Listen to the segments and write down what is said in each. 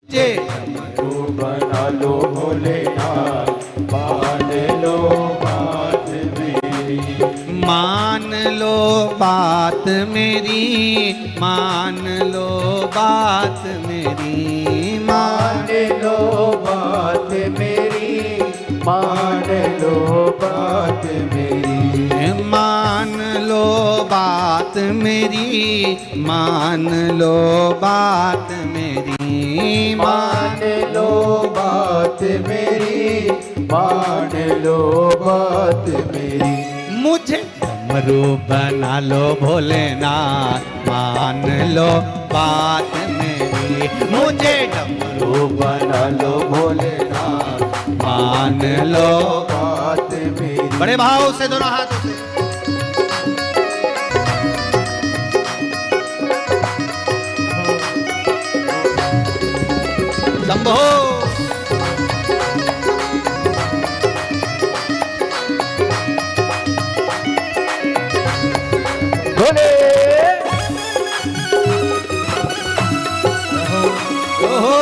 जे डमरू बना लो भोलेनाथ, मान लो बात मेरी। मान लो बात मेरी, मान लो बात मेरी, मान लो बात मेरी, मान लो बात मेरी। मान लो बात मेरी, मान लो बात मेरी, मान लो बात मेरी, मान लो बात मेरी। मुझे डमरू बना लो भोलेनाथ, मान लो बात मेरी, मुझे डमरू बना लो भोलेनाथ, मान लो। बात मेरी। बड़े भाव से दोनों हाथों से शंभो। भोले ओहो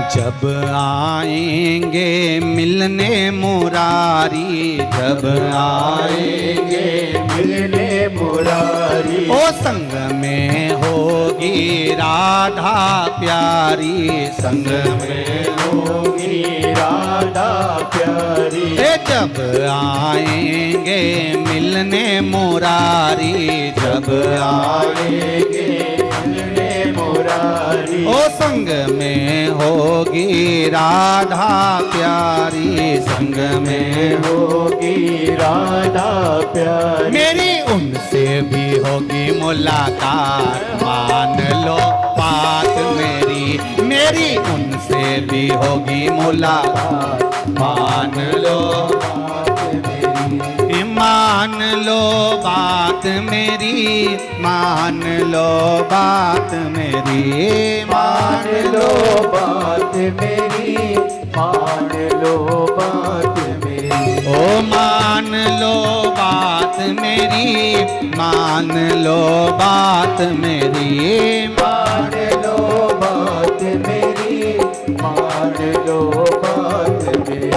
जब आएंगे मिलने मुरारी, जब आएंगे मिलने मुरारी। ओ संग में होगी राधा प्यारी, संग में होगी राधा प्यारी। जब आएंगे मिलने मुरारी, जब आएंगे मिलने मुरारी। ओ संग में होगी राधा प्यारी, संग में होगी राधा प्यारी। मेरी उनसे भी होगी मुलाकात, मान लो बात मेरी, मेरी उनसे भी होगी मुलाकात, मान लो बात मेरी। मान लो बात मेरी, मान लो बात मेरी, मान लो बात मेरी, मान लो बात मेरी। ओ मान लो बात मेरी, मान लो बात मेरी, मान लो बात मेरी, मान लो बात मेरी।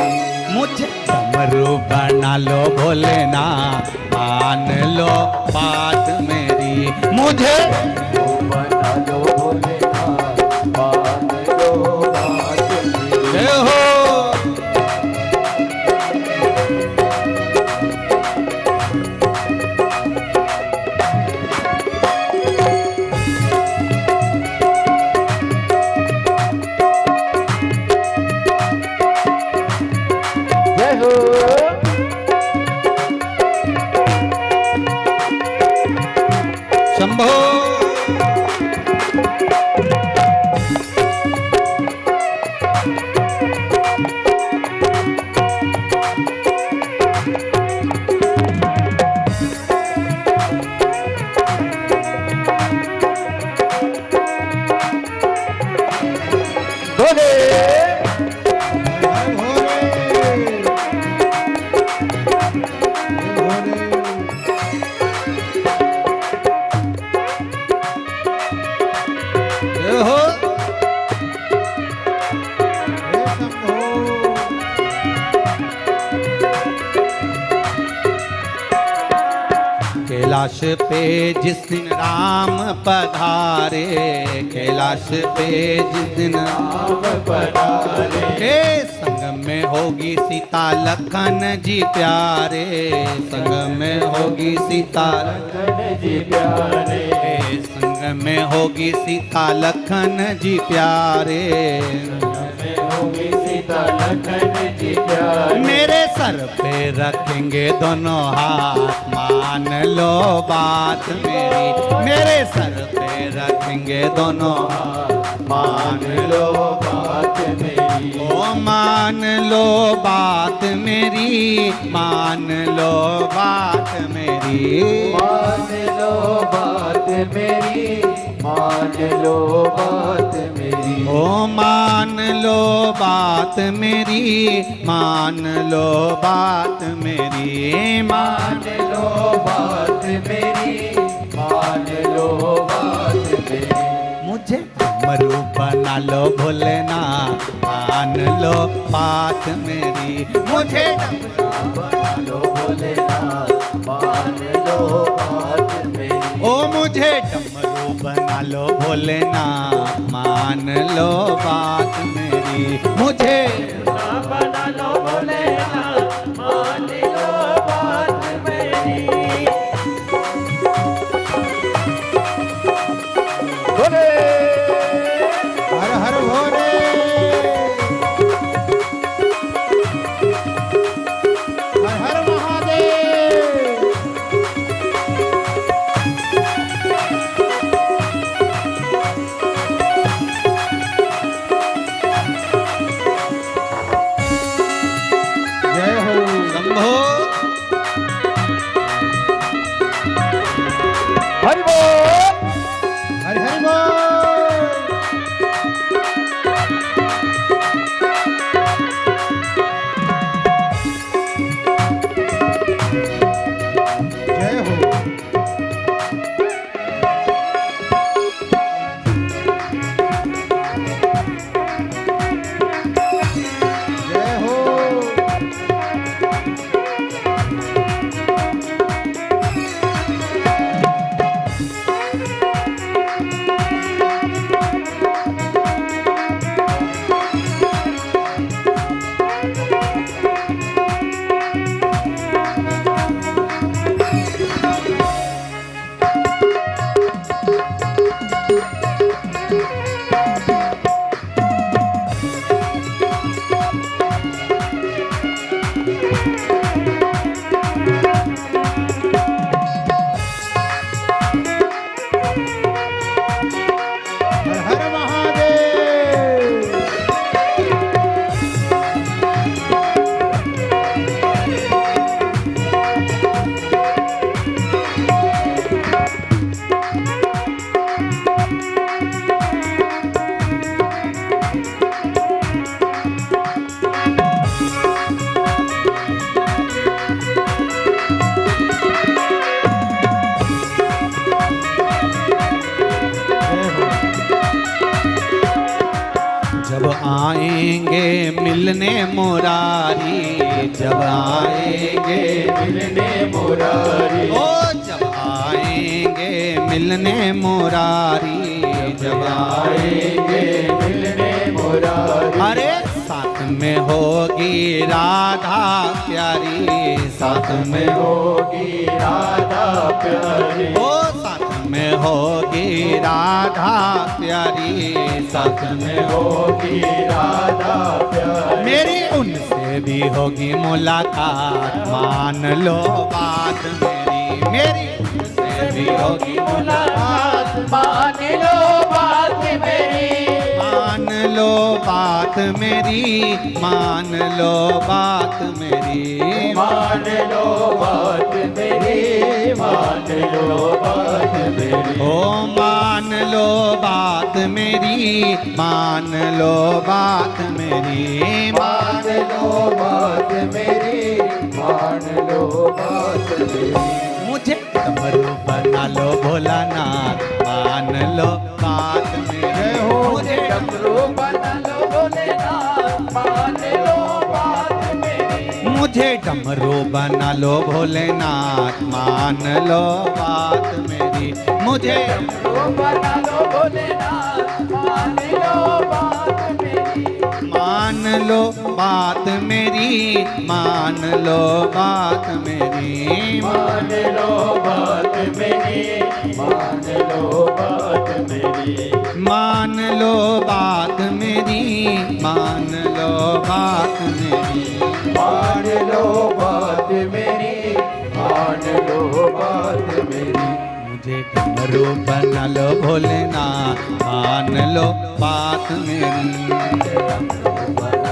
मुझे डमरू बना लो भोलेनाथ, मान लो बात मेरी, मुझे बना लो भोलेनाथ, मान लो बात मेरी। जय हो। जय हो। शंभो। भोले जय हो। कैलाश पे जिस दिन राम पधारे, कैलाश पे जिस दिन राम पधारे। के संग में होगी सीता लखन जी प्यारे, संग में होगी सीता लखन जी प्यारे। के संग में होगी सीता लखन जी प्यारे, में होगी सीता लखन जी प्यारे। मेरे सर पे रखेंगे दोनों हाथ, मान लो बात मेरी, मेरे सर पे रखेंगे दोनों हाथ, मान लो बात मेरी, ओ मान लो बात मेरी, मान लो बात मेरी। मान लो बात मेरी, मान लो बात मेरी। ओ मान लो बात मेरी, मान लो बात मेरी। मान लो बात मेरी, मान लो बात मेरी। मुझे डमरू बना लो भोलेनाथ, मान लो बात मेरी। मुझे डमरू बना लो भोलेनाथ, मान लो बात मेरी। ओ मुझे डमरू बना लो भोलेनाथ, मान लो बात मेरी। मुझे बना लो भोलेनाथ, मान लो बात मेरी। भोले हर हर भोले, हर हर महादेव। जय हो शंभो। हरि बोल। हर हर बोल। जय हो। जय हो। हर हर महादेव। जब आएंगे मिलने मुरारी, जब आएंगे मिलने मुरारी। ओ जब आएंगे मिलने मुरारी, जब आएंगे मिलने मुरारी। अरे साथ में होगी राधा प्यारी, साथ में होगी राधा प्यारी। ओ साथ में होगी राधा प्यारी, साथ में होगी राधा प्यारी। मेरी उनसे भी होगी मुलाकात, मान लो बात मेरी। मेरी उनसे भी होगी मुलाकात, मान लो बात मेरी। मान लो बात मेरी, मान लो बात मेरी। मान लो बात मेरी, मान लो बात मेरी। ओ मान लो बात मेरी, मान लो बात मेरी। मान लो बात मेरी, मान लो बात मेरी। मुझे डमरू बना लो भोलानाथ, मान लो बात मेरी। मुझे डमरू बना लो भोलेनाथ, मान लो बात मेरी। मुझे डमरू बना लो भोलेनाथ, मान लो बात मेरी। मुझे डमरू बना लो भोलेनाथ, मान लो बात मेरी। मान लो बात मेरी, मान लो बात मेरी। मान लो बात मेरी, मान लो बात मेरी। मान लो बात मेरी, मान लो बात मेरी। मान लो बात मेरी, मान लो बात मेरी। मुझे डमरू बना लो भोलेनाथ, मान लो बात मेरी। बना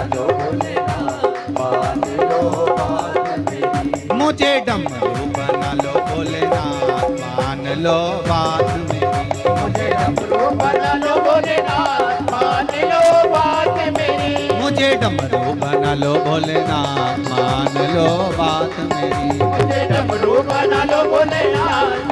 लो बात मेरी। मुझे डमरू बना लो भोलेनाथ मान लो बात मेरी। मुझे डमरू बना लो भोलेनाथ मान लो बात मेरी। मुझे डमरू बना लो भोलेनाथ